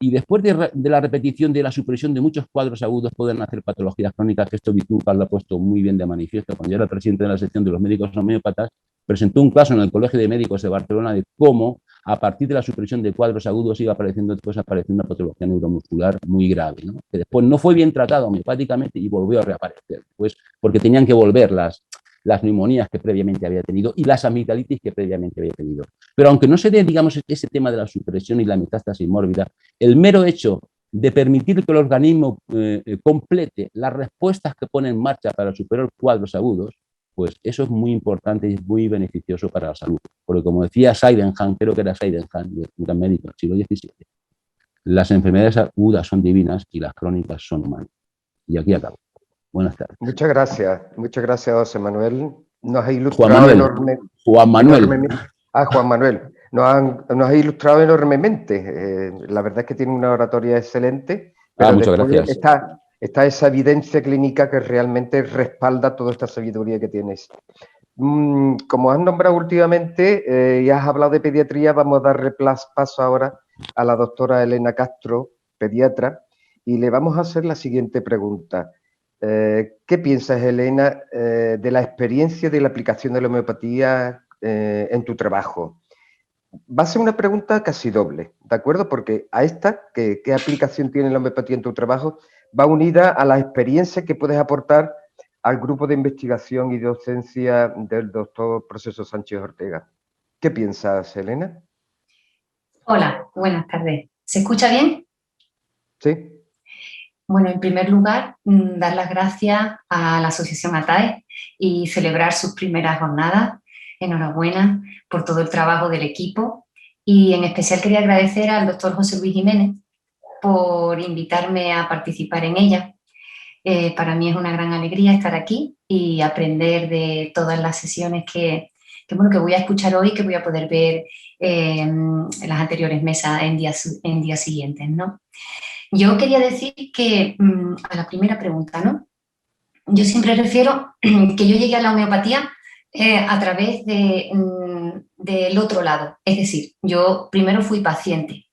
y después de la repetición de la supresión de muchos cuadros agudos pueden hacer patologías crónicas, que esto Vitúcar lo ha puesto muy bien de manifiesto. Cuando yo era presidente de la sección de los médicos homeópatas, presentó un caso en el Colegio de Médicos de Barcelona de cómo a partir de la supresión de cuadros agudos iba apareciendo una patología neuromuscular muy grave, ¿no? Que después no fue bien tratado homeopáticamente y volvió a reaparecer, pues porque tenían que volver las neumonías que previamente había tenido y las amigdalitis que previamente había tenido. Pero aunque no se dé, digamos, ese tema de la supresión y la metástasis mórbida, el mero hecho de permitir que el organismo complete las respuestas que pone en marcha para superar cuadros agudos, pues eso es muy importante y es muy beneficioso para la salud. Porque como decía Sydenham, creo que era Sydenham, un gran médico del siglo XVII, las enfermedades agudas son divinas y las crónicas son humanas. Y aquí acabo. Buenas tardes. Muchas gracias, José Manuel. Nos ha ilustrado enormemente. Juan Manuel. Juan Manuel. Nos ha ilustrado enormemente. La verdad es que tiene una oratoria excelente. Pero muchas gracias. Está esa evidencia clínica que realmente respalda toda esta sabiduría que tienes. Como has nombrado últimamente y has hablado de pediatría, vamos a darle paso ahora a la doctora Elena Castro, pediatra, y le vamos a hacer la siguiente pregunta. ¿Qué piensas, Elena, de la experiencia de la aplicación de la homeopatía en tu trabajo? Va a ser una pregunta casi doble, ¿de acuerdo? Porque a esta, ¿qué aplicación tiene la homeopatía en tu trabajo? Va unida a la experiencia que puedes aportar al grupo de investigación y docencia del doctor Proceso Sánchez Ortega. ¿Qué piensas, Elena? Hola, buenas tardes. ¿Se escucha bien? Sí. Bueno, en primer lugar, dar las gracias a la Asociación ATAE y celebrar sus primeras jornadas. Enhorabuena por todo el trabajo del equipo y en especial quería agradecer al doctor José Luis Jiménez por invitarme a participar en ella. Para mí es una gran alegría estar aquí y aprender de todas las sesiones que voy a escuchar hoy y que voy a poder ver en las anteriores mesas en días siguientes, ¿no? Yo quería decir que, a la primera pregunta, ¿no? Yo siempre refiero que yo llegué a la homeopatía a través del otro lado. Es decir, yo primero fui paciente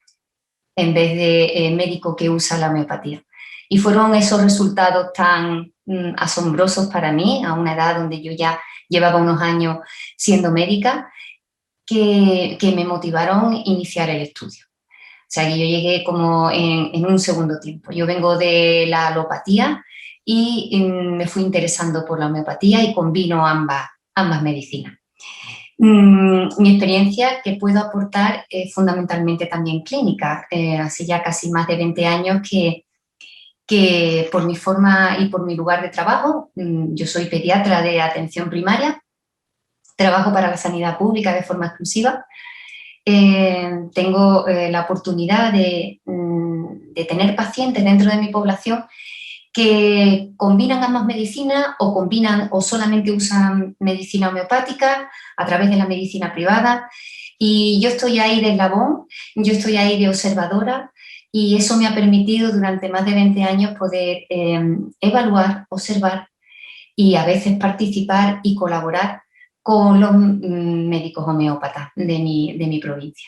en vez de médico que usa la homeopatía. Y fueron esos resultados tan asombrosos para mí, a una edad donde yo ya llevaba unos años siendo médica, que me motivaron a iniciar el estudio. sea, que yo llegué como en un segundo tiempo. Yo vengo de la alopatía y me fui interesando por la homeopatía y combino ambas medicinas. Mi experiencia que puedo aportar es fundamentalmente también clínica. Hace ya casi más de 20 años que por mi forma y por mi lugar de trabajo, yo soy pediatra de atención primaria, trabajo para la sanidad pública de forma exclusiva. Tengo la oportunidad de tener pacientes dentro de mi población que combinan ambas medicinas o solamente usan medicina homeopática a través de la medicina privada, y yo estoy ahí de eslabón, yo estoy ahí de observadora, y eso me ha permitido durante más de 20 años poder evaluar, observar y a veces participar y colaborar con los médicos homeópatas de mi provincia.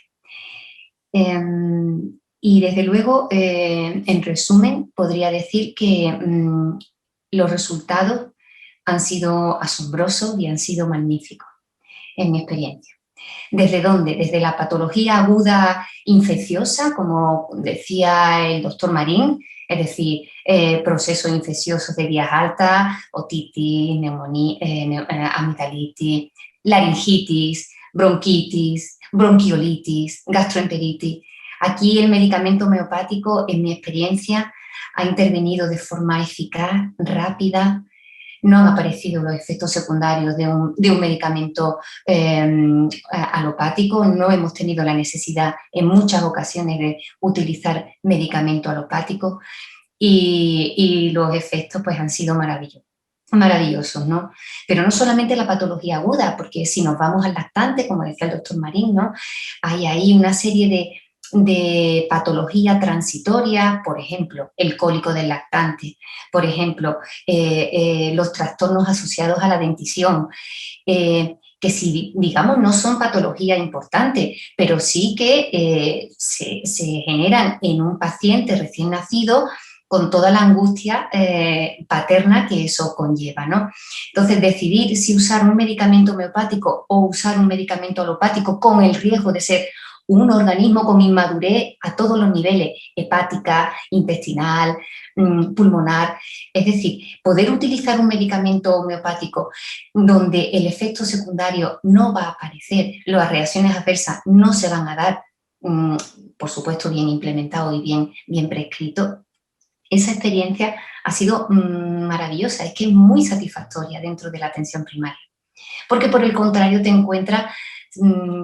Y desde luego, en resumen, podría decir que los resultados han sido asombrosos y han sido magníficos en mi experiencia. ¿Desde dónde? Desde la patología aguda infecciosa, como decía el doctor Marín, es decir, procesos infecciosos de vías altas, otitis, neumonía, amigdalitis, laringitis, bronquitis, bronquiolitis, gastroenteritis. Aquí el medicamento homeopático, en mi experiencia, ha intervenido de forma eficaz, rápida. No han aparecido los efectos secundarios de un medicamento alopático. No hemos tenido la necesidad en muchas ocasiones de utilizar medicamento alopático, y los efectos pues han sido maravillosos, ¿no? Pero no solamente la patología aguda, porque si nos vamos al lactante, como decía el doctor Marín, ¿no? Hay ahí una serie de patología transitoria, por ejemplo, el cólico del lactante, por ejemplo, los trastornos asociados a la dentición, que si, digamos, no son patologías importantes, pero sí que se generan en un paciente recién nacido con toda la angustia paterna que eso conlleva, ¿no? Entonces, decidir si usar un medicamento homeopático o usar un medicamento alopático con el riesgo de ser un organismo con inmadurez a todos los niveles, hepática, intestinal, pulmonar. Es decir, poder utilizar un medicamento homeopático donde el efecto secundario no va a aparecer, las reacciones adversas no se van a dar, por supuesto bien implementado y bien prescrito. Esa experiencia ha sido maravillosa, es que es muy satisfactoria dentro de la atención primaria. Porque por el contrario te encuentras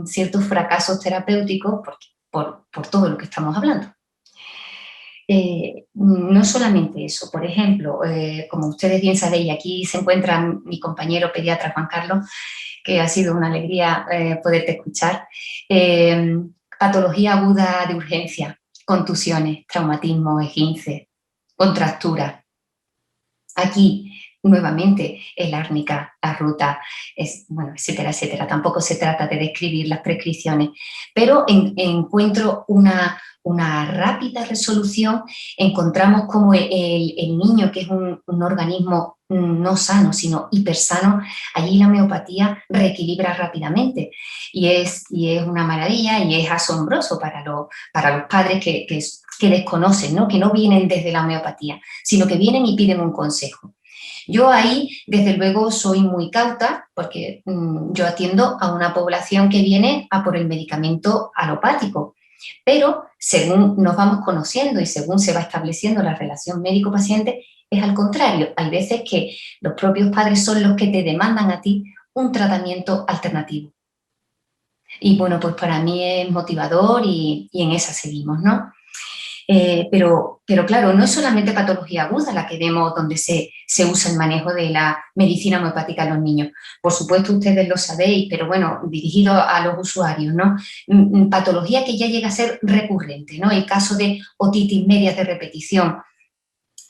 ciertos fracasos terapéuticos por todo lo que estamos hablando. No solamente eso, por ejemplo, como ustedes bien sabéis, aquí se encuentra mi compañero pediatra Juan Carlos, que ha sido una alegría poderte escuchar. Patología aguda de urgencia, contusiones, traumatismo, esguince, contractura. Aquí, nuevamente, el árnica, la ruta, bueno, etcétera, etcétera. Tampoco se trata de describir las prescripciones, pero encuentro una rápida resolución. Encontramos como el niño, que es un organismo no sano, sino hipersano, allí la homeopatía reequilibra rápidamente. Y es una maravilla y es asombroso para los padres que desconocen, ¿no? Que no vienen desde la homeopatía, sino que vienen y piden un consejo. Yo ahí, desde luego, soy muy cauta porque yo atiendo a una población que viene a por el medicamento alopático, pero según nos vamos conociendo y según se va estableciendo la relación médico-paciente, es al contrario. Hay veces que los propios padres son los que te demandan a ti un tratamiento alternativo. Y bueno, pues para mí es motivador y en esa seguimos, ¿no? Pero claro, no es solamente patología aguda la que vemos donde se usa el manejo de la medicina homeopática en los niños. Por supuesto, ustedes lo sabéis, pero bueno, dirigido a los usuarios, ¿no? Patología que ya llega a ser recurrente, ¿no? El caso de otitis media de repetición,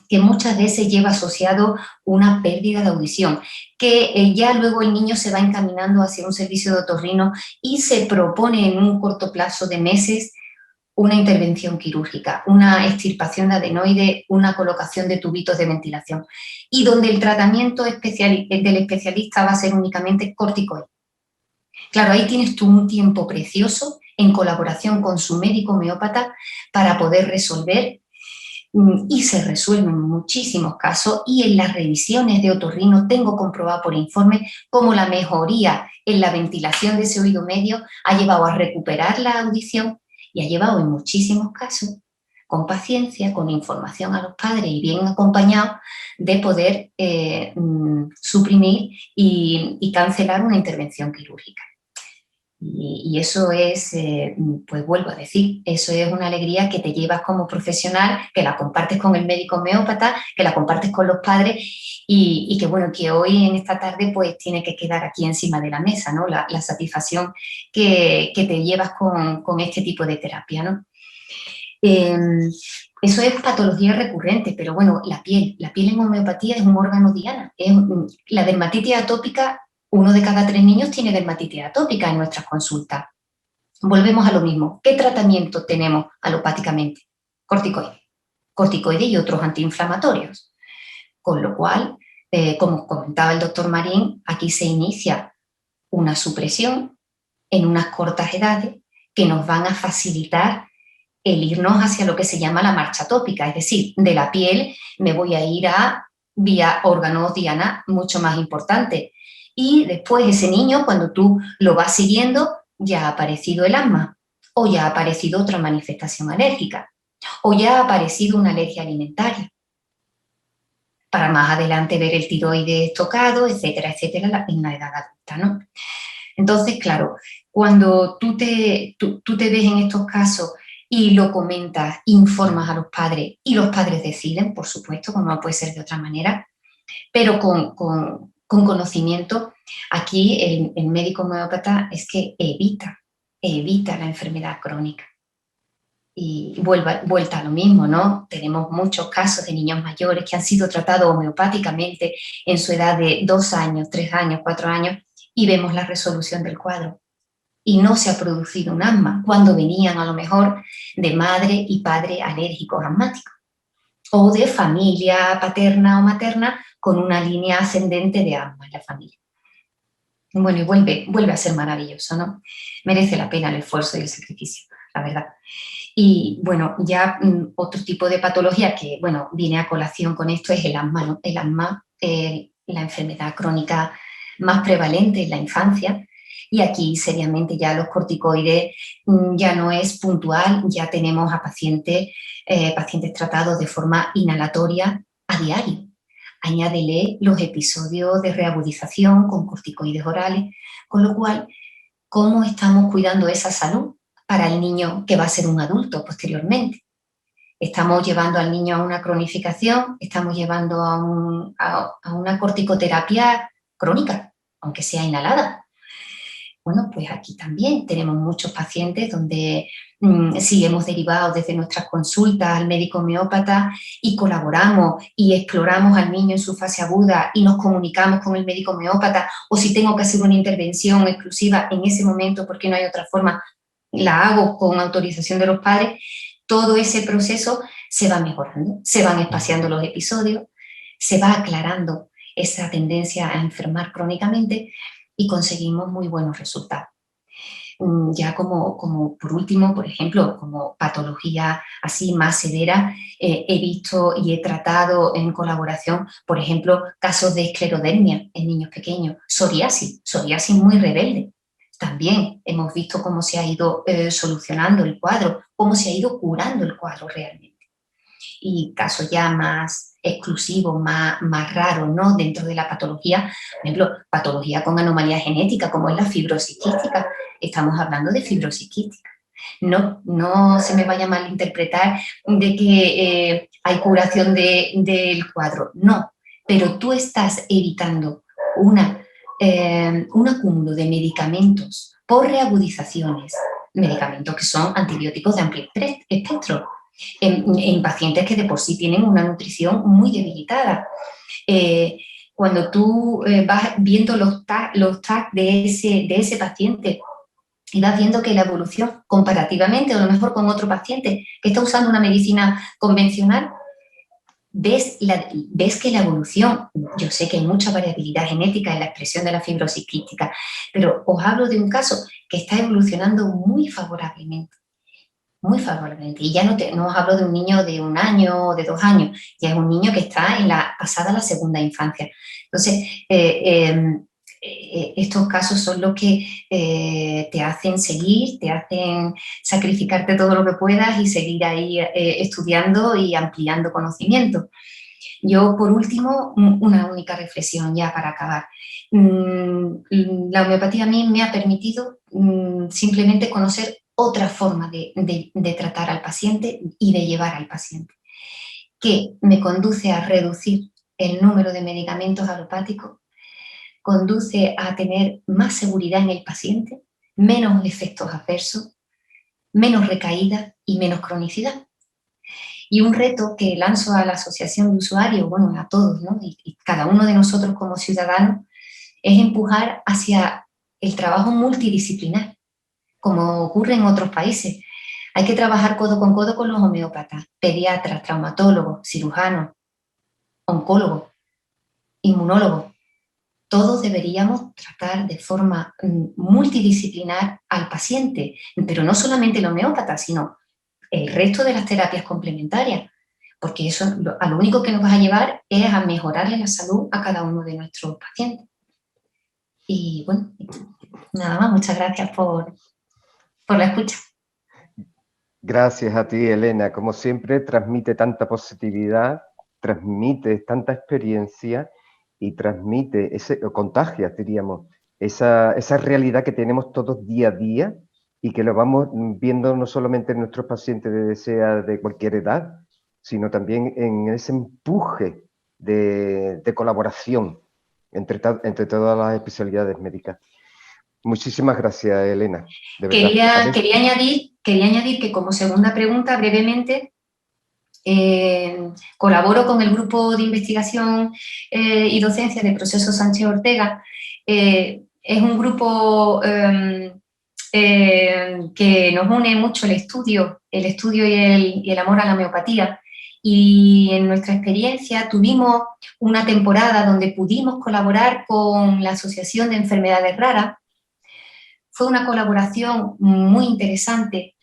que muchas veces lleva asociado una pérdida de audición, que ya luego el niño se va encaminando hacia un servicio de otorrino y se propone en un corto plazo de meses una intervención quirúrgica, una extirpación de adenoide, una colocación de tubitos de ventilación, y donde el tratamiento del especialista va a ser únicamente corticoide. Claro, ahí tienes tú un tiempo precioso en colaboración con su médico homeópata para poder resolver, y se resuelven muchísimos casos, y en las revisiones de otorrino tengo comprobado por informe cómo la mejoría en la ventilación de ese oído medio ha llevado a recuperar la audición y ha llevado en muchísimos casos, con paciencia, con información a los padres y bien acompañados, de poder suprimir y cancelar una intervención quirúrgica. Y eso es, pues vuelvo a decir, eso es una alegría que te llevas como profesional, que la compartes con el médico homeópata, que la compartes con los padres y que, bueno, que hoy en esta tarde pues tiene que quedar aquí encima de la mesa, ¿no? La satisfacción que te llevas con este tipo de terapia, ¿no? Eso es patología recurrente, pero bueno, la piel en homeopatía es un órgano diana. La dermatitis atópica, 1 de cada 3 niños tiene dermatitis atópica en nuestras consultas. Volvemos a lo mismo. ¿Qué tratamiento tenemos alopáticamente? Corticoides y otros antiinflamatorios. Con lo cual, como comentaba el doctor Marín, aquí se inicia una supresión en unas cortas edades que nos van a facilitar el irnos hacia lo que se llama la marcha atópica, es decir, de la piel me voy a ir a vía órganos diana mucho más importante. Y después ese niño, cuando tú lo vas siguiendo, ya ha aparecido el asma, o ya ha aparecido otra manifestación alérgica, o ya ha aparecido una alergia alimentaria, para más adelante ver el tiroides tocado, etcétera, etcétera, en la edad adulta, ¿no? Entonces, claro, cuando tú te ves en estos casos y lo comentas, informas a los padres, y los padres deciden, por supuesto, como no puede ser de otra manera, pero con conocimiento, aquí el médico homeópata es que evita la enfermedad crónica. Y vuelta a lo mismo, ¿no? Tenemos muchos casos de niños mayores que han sido tratados homeopáticamente en su edad de 2 años, 3 años, 4 años, y vemos la resolución del cuadro. Y no se ha producido un asma cuando venían a lo mejor de madre y padre alérgicos asmáticos, o de familia paterna o materna con una línea ascendente de asma en la familia. Bueno, y vuelve a ser maravilloso, ¿no? Merece la pena el esfuerzo y el sacrificio, la verdad. Y bueno, ya otro tipo de patología que, bueno, viene a colación con esto es el asma, ¿no? El asma, la enfermedad crónica más prevalente en la infancia. Y aquí seriamente ya los corticoides ya no es puntual, ya tenemos a pacientes tratados de forma inhalatoria a diario. Añádele los episodios de reagudización con corticoides orales, con lo cual, ¿cómo estamos cuidando esa salud para el niño que va a ser un adulto posteriormente? Estamos llevando al niño a una cronificación, estamos llevando a una corticoterapia crónica, aunque sea inhalada. Bueno, pues aquí también tenemos muchos pacientes donde sí hemos derivado desde nuestras consultas al médico homeópata y colaboramos y exploramos al niño en su fase aguda y nos comunicamos con el médico homeópata, o si tengo que hacer una intervención exclusiva en ese momento porque no hay otra forma, la hago con autorización de los padres. Todo ese proceso se va mejorando, se van espaciando los episodios, se va aclarando esa tendencia a enfermar crónicamente y conseguimos muy buenos resultados. Ya como por último, por ejemplo, como patología así más severa, he visto y he tratado en colaboración, por ejemplo, casos de esclerodermia en niños pequeños, psoriasis muy rebelde. También hemos visto cómo se ha ido solucionando el cuadro, cómo se ha ido curando el cuadro realmente. Y casos ya más exclusivos, más raros, ¿no? Dentro de la patología, por ejemplo, patología con anomalía genética, como es la fibrosis quística. Estamos hablando de fibrosis quística. No se me vaya a malinterpretar de que hay curación del cuadro, no, pero tú estás evitando un acúmulo de medicamentos por reagudizaciones, medicamentos que son antibióticos de amplio espectro, en pacientes que de por sí tienen una nutrición muy debilitada. Cuando tú vas viendo los tags de ese paciente y vas viendo que la evolución comparativamente, a lo mejor con otro paciente que está usando una medicina convencional, ves que la evolución, yo sé que hay mucha variabilidad genética en la expresión de la fibrosis quística, pero os hablo de un caso que está evolucionando muy favorablemente. Muy favorablemente. Y ya no os hablo de un niño de 1 año o de 2 años, ya es un niño que está pasada la segunda infancia. Entonces, estos casos son los que te hacen seguir, te hacen sacrificarte todo lo que puedas y seguir ahí estudiando y ampliando conocimiento. Yo, por último, una única reflexión ya para acabar. La homeopatía a mí me ha permitido simplemente conocer otra forma de tratar al paciente y de llevar al paciente, que me conduce a reducir el número de medicamentos alopáticos, conduce a tener más seguridad en el paciente, menos efectos adversos, menos recaídas y menos cronicidad. Y un reto que lanzo a la asociación de usuarios, bueno, a todos, ¿no? Y cada uno de nosotros como ciudadanos, es empujar hacia el trabajo multidisciplinar, como ocurre en otros países. Hay que trabajar codo con los homeópatas, pediatras, traumatólogos, cirujanos, oncólogos, inmunólogos. Todos deberíamos tratar de forma multidisciplinar al paciente, pero no solamente el homeópata, sino el resto de las terapias complementarias, porque eso a lo único que nos va a llevar es a mejorarle la salud a cada uno de nuestros pacientes. Y bueno, nada más, muchas gracias por la escucha. Gracias a ti, Elena. Como siempre, transmite tanta positividad, transmite tanta experiencia y transmite, contagia, diríamos, esa realidad que tenemos todos día a día y que lo vamos viendo no solamente en nuestros pacientes, sea de cualquier edad, sino también en ese empuje de colaboración entre todas las especialidades médicas. Muchísimas gracias, Elena. De verdad. Quería añadir que como segunda pregunta, brevemente, colaboro con el grupo de investigación y docencia de Proceso Sánchez Ortega. Es un grupo que nos une mucho el estudio y el amor a la homeopatía. Y en nuestra experiencia tuvimos una temporada donde pudimos colaborar con la Asociación de Enfermedades Raras. Fue una colaboración muy interesante.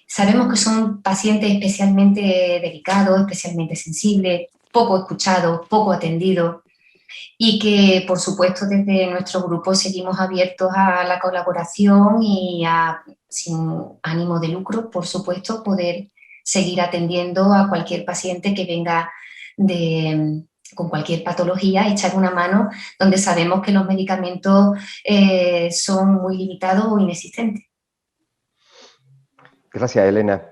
Sabemos que son pacientes especialmente delicados, especialmente sensibles, poco escuchados, poco atendidos y que, por supuesto, desde nuestro grupo seguimos abiertos a la colaboración y sin ánimo de lucro, por supuesto, poder seguir atendiendo a cualquier paciente que venga con cualquier patología, echar una mano donde sabemos que los medicamentos son muy limitados o inexistentes. Gracias, Elena.